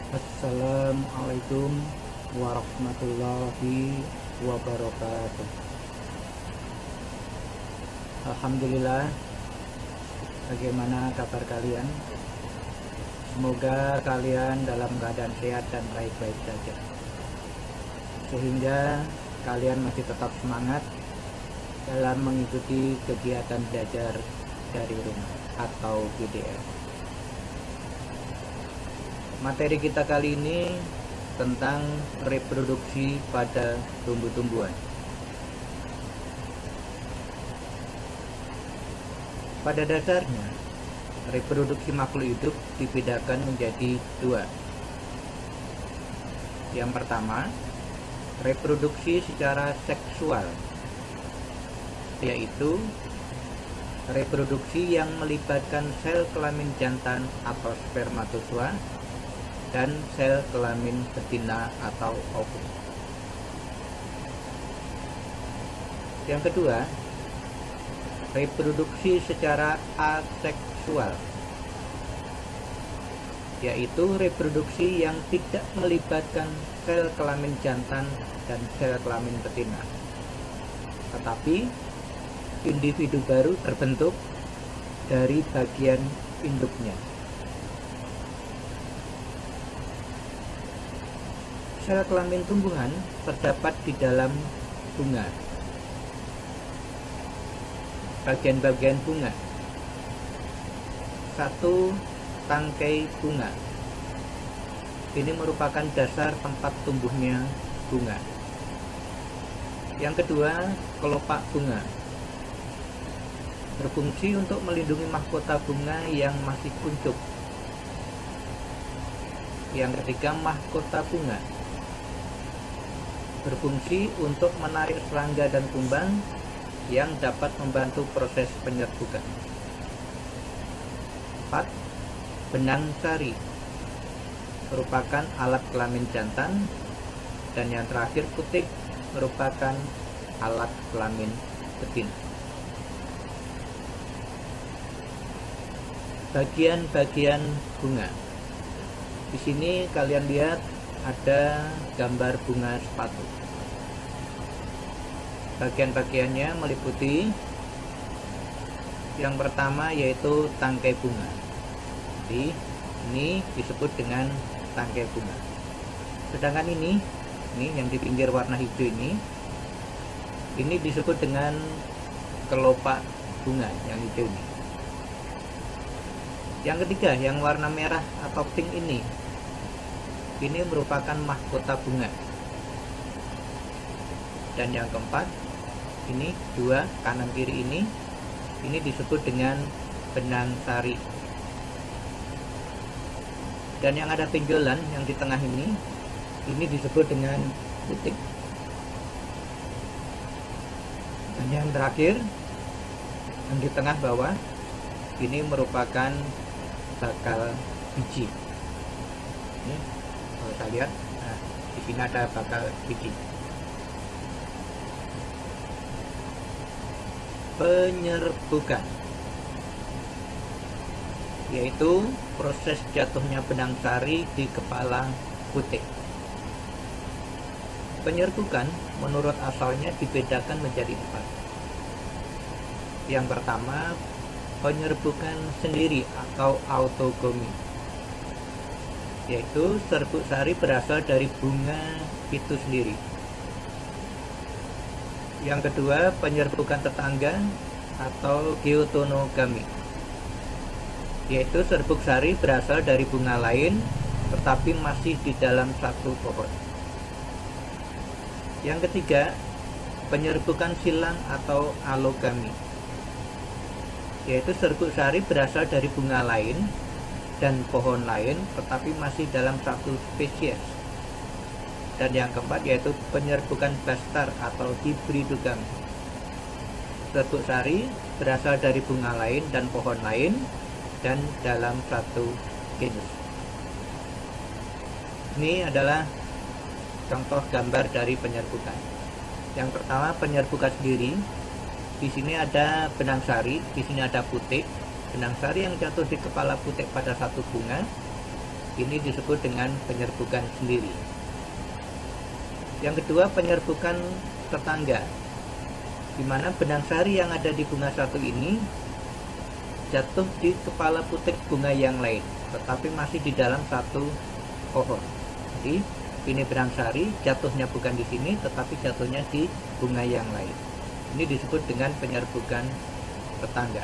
Assalamualaikum warahmatullahi wabarakatuh. Alhamdulillah, bagaimana kabar kalian? Semoga kalian dalam keadaan sehat dan baik-baik saja, sehingga kalian masih tetap semangat dalam mengikuti kegiatan belajar dari rumah atau PDF. Materi kita kali ini tentang reproduksi pada tumbuh-tumbuhan. Pada dasarnya, reproduksi makhluk hidup dibedakan menjadi dua. Yang pertama, reproduksi secara seksual, yaitu reproduksi yang melibatkan sel kelamin jantan atau spermatozoa dan sel kelamin betina atau ovum. Yang kedua, reproduksi secara aseksual, yaitu reproduksi yang tidak melibatkan sel kelamin jantan dan sel kelamin betina, tetapi individu baru terbentuk dari bagian induknya. Sel kelamin tumbuhan terdapat di dalam bunga. Bagian-bagian bunga. 1. Tangkai bunga. Ini merupakan dasar tempat tumbuhnya bunga. Yang kedua, kelopak bunga. Berfungsi untuk melindungi mahkota bunga yang masih kuncup. Yang ketiga, mahkota bunga. Berfungsi untuk menarik serangga dan kumbang yang dapat membantu proses penyerbukan. 4. Benang sari. Merupakan alat kelamin jantan. Dan yang terakhir, putik merupakan alat kelamin betina. Bagian-bagian bunga. Di sini kalian lihat ada gambar bunga sepatu. Bagian-bagiannya meliputi yang pertama yaitu tangkai bunga. Jadi ini disebut dengan tangkai bunga. Sedangkan ini yang di pinggir warna hijau ini disebut dengan kelopak bunga yang hijau ini. Yang ketiga, yang warna merah atau pink ini merupakan mahkota bunga. Dan yang keempat, ini dua kanan kiri ini disebut dengan benang sari. Dan yang ada pinjolan yang di tengah ini disebut dengan putik. Dan yang terakhir, yang di tengah bawah ini merupakan bakal biji. Ini kalau kita lihat, di sini ada bakal biji. Penyerbukan, yaitu proses jatuhnya benang sari di kepala putik. Penyerbukan menurut asalnya dibedakan menjadi 4. Yang pertama, penyerbukan sendiri atau autogomi, yaitu serbuk sari berasal dari bunga itu sendiri. Yang kedua, penyerbukan tetangga atau geotonogami, yaitu serbuk sari berasal dari bunga lain tetapi masih di dalam satu pohon. Yang ketiga, penyerbukan silang atau alogami, yaitu serbuk sari berasal dari bunga lain dan pohon lain tetapi masih dalam satu spesies. Dan yang keempat yaitu penyerbukan bastar atau hibridogami. Serbuk sari berasal dari bunga lain dan pohon lain dan dalam satu genus. Ini adalah contoh gambar dari penyerbukan. Yang pertama, penyerbukan sendiri. Di sini ada benang sari, di sini ada putik. Benang sari yang jatuh di kepala putik pada satu bunga Ini disebut dengan penyerbukan sendiri. Yang kedua, penyerbukan tetangga, di mana benang sari yang ada di bunga satu ini jatuh di kepala putik bunga yang lain, tetapi masih di dalam satu pohon. Jadi ini benang sari jatuhnya bukan di sini, tetapi jatuhnya di bunga yang lain. Ini disebut dengan penyerbukan tetangga.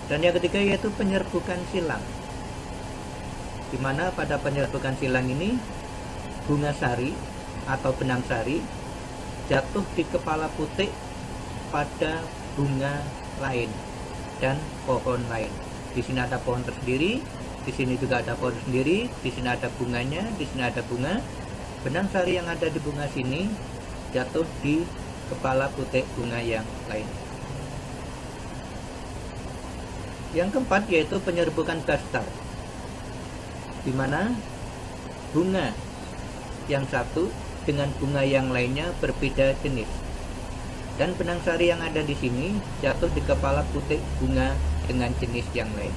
Dan yang ketiga yaitu penyerbukan silang, di mana pada penyerbukan silang ini bunga sari atau benang sari jatuh di kepala putik pada bunga lain dan pohon lain. Di sini ada pohon tersendiri, di sini juga ada pohon sendiri, di sini ada bunganya, di sini ada bunga. Benang sari yang ada di bunga sini jatuh di kepala putik bunga yang lain. Yang keempat yaitu penyerbukan dasar, di mana bunga yang satu dengan bunga yang lainnya berbeda jenis, dan benang sari yang ada di sini jatuh di kepala putik bunga dengan jenis yang lain.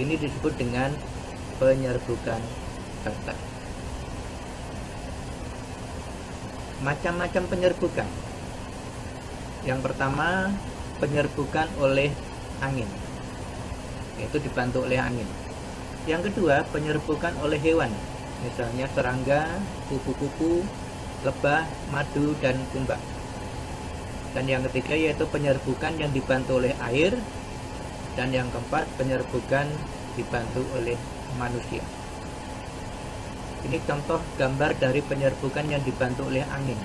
Ini disebut dengan penyerbukan dasar. Macam-macam penyerbukan. Yang pertama, penyerbukan oleh angin, yaitu dibantu oleh angin. Yang kedua, penyerbukan oleh hewan, misalnya serangga, kupu-kupu, lebah, madu, dan kumbang. Dan yang ketiga yaitu penyerbukan yang dibantu oleh air. Dan yang keempat, penyerbukan dibantu oleh manusia. Ini contoh gambar dari penyerbukan yang dibantu oleh angin.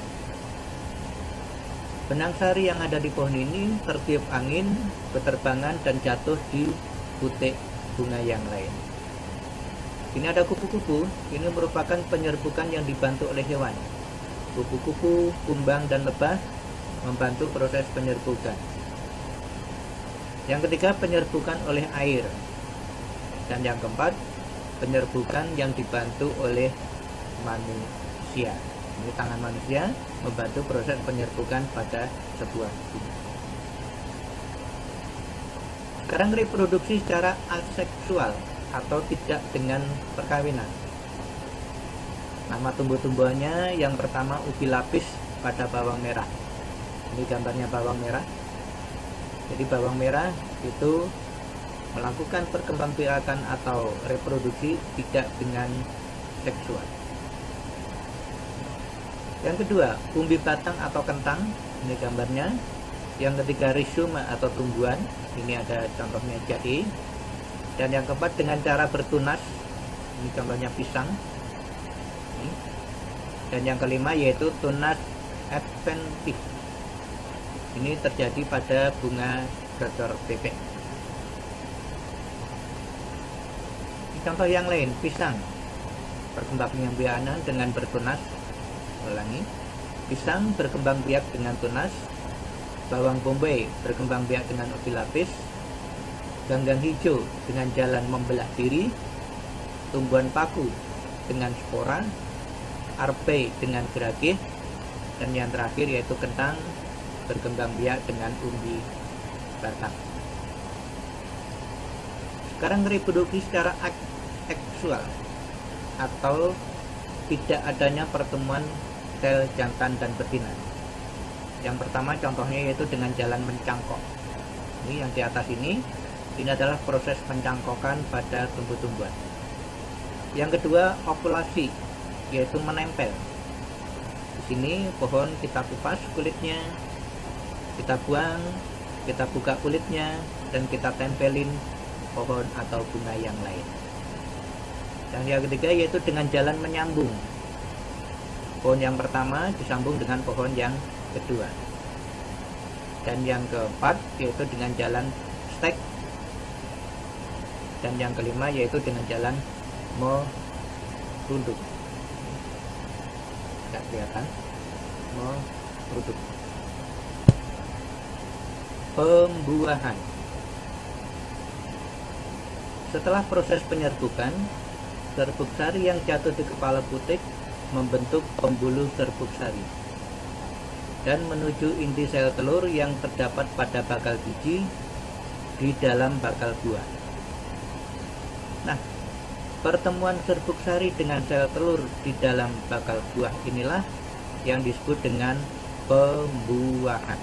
Benang sari yang ada di pohon ini tertiup angin, berterbangan dan jatuh di putik bunga yang lain. Ini ada kupu-kupu, ini merupakan penyerbukan yang dibantu oleh hewan. Kupu-kupu, kumbang, dan lebah membantu proses penyerbukan. Yang ketiga, penyerbukan oleh air. Dan yang keempat, penyerbukan yang dibantu oleh manusia. Ini tangan manusia membantu proses penyerbukan pada sebuah bunga. Sekarang reproduksi secara aseksual atau tidak dengan perkawinan. Nama tumbuh-tumbuhannya yang pertama ubi lapis pada bawang merah. Ini gambarnya bawang merah. Jadi bawang merah itu melakukan perkembangbiakan atau reproduksi tidak dengan seksual. Yang kedua, umbi batang atau kentang. Ini gambarnya. Yang ketiga, rhizoma atau tumbuhan. Ini ada contohnya jahe. Dan yang keempat, dengan cara bertunas. Ini contohnya pisang. Dan yang kelima yaitu tunas adventif. Ini terjadi pada bunga gacor bebek. Contoh yang lain, pisang berkembangbiakan dengan bertunas. Ulangi, pisang berkembang biak dengan tunas. Bawang bombay berkembang biak dengan ubi lapis. Ganggang hijau dengan jalan membelah diri. Tumbuhan paku dengan spora. Arpe dengan geragih. Dan yang terakhir yaitu kentang berkembang biak dengan umbi batang. Sekarang reproduksi secara seksual atau tidak adanya pertemuan sel jantan dan betina. Yang pertama contohnya yaitu dengan jalan mencangkok. Ini yang di atas ini adalah proses pencangkokan pada tumbuh-tumbuhan. Yang kedua, ovulasi, yaitu menempel. Di sini pohon kita kupas kulitnya, kita buang, kita buka kulitnya, dan kita tempelin pohon atau bunga yang lain. Dan yang ketiga yaitu dengan jalan menyambung. Pohon yang pertama disambung dengan pohon yang kedua. Dan yang keempat yaitu dengan jalan stek. Dan yang kelima yaitu dengan jalan merunduk. Tidak kelihatan. Merunduk. Pembuahan. Setelah proses penyerbukan, serbuk sari yang jatuh di kepala putik membentuk pembuluh serbuk sari dan menuju inti sel telur yang terdapat pada bakal biji di dalam bakal buah. Nah, Pertemuan serbuk sari dengan sel telur di dalam bakal buah inilah yang disebut dengan pembuahan.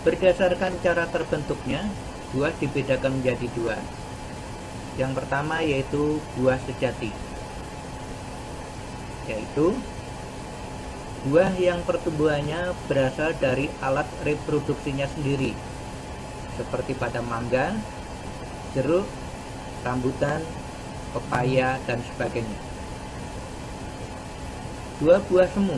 Berdasarkan cara terbentuknya, buah dibedakan menjadi dua. Yang pertama yaitu buah sejati, yaitu buah yang pertumbuhannya berasal dari alat reproduksinya sendiri, seperti pada mangga, jeruk, rambutan, pepaya, dan sebagainya. Dua buah semu,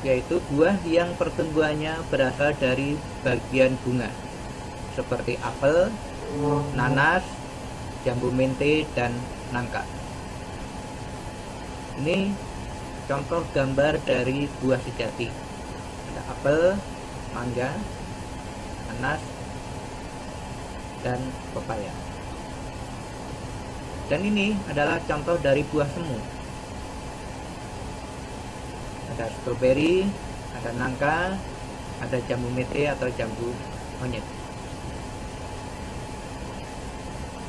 yaitu buah yang pertumbuhannya berasal dari bagian bunga, seperti apel, nanas, jambu mente, dan nangka. Ini contoh gambar dari buah sejati. Ada apel, mangga, nanas, dan pepaya. Dan ini adalah contoh dari buah semu. Ada stroberi, ada nangka, ada jambu mente atau jambu monyet.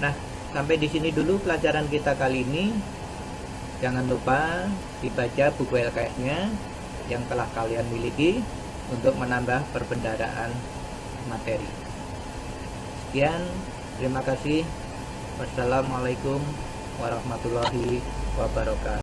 Nah, sampai di sini dulu pelajaran kita kali ini. Jangan lupa dibaca buku LKS-nya yang telah kalian miliki untuk menambah perbendaharaan materi. Sekian, terima kasih. Wassalamualaikum warahmatullahi wabarakatuh.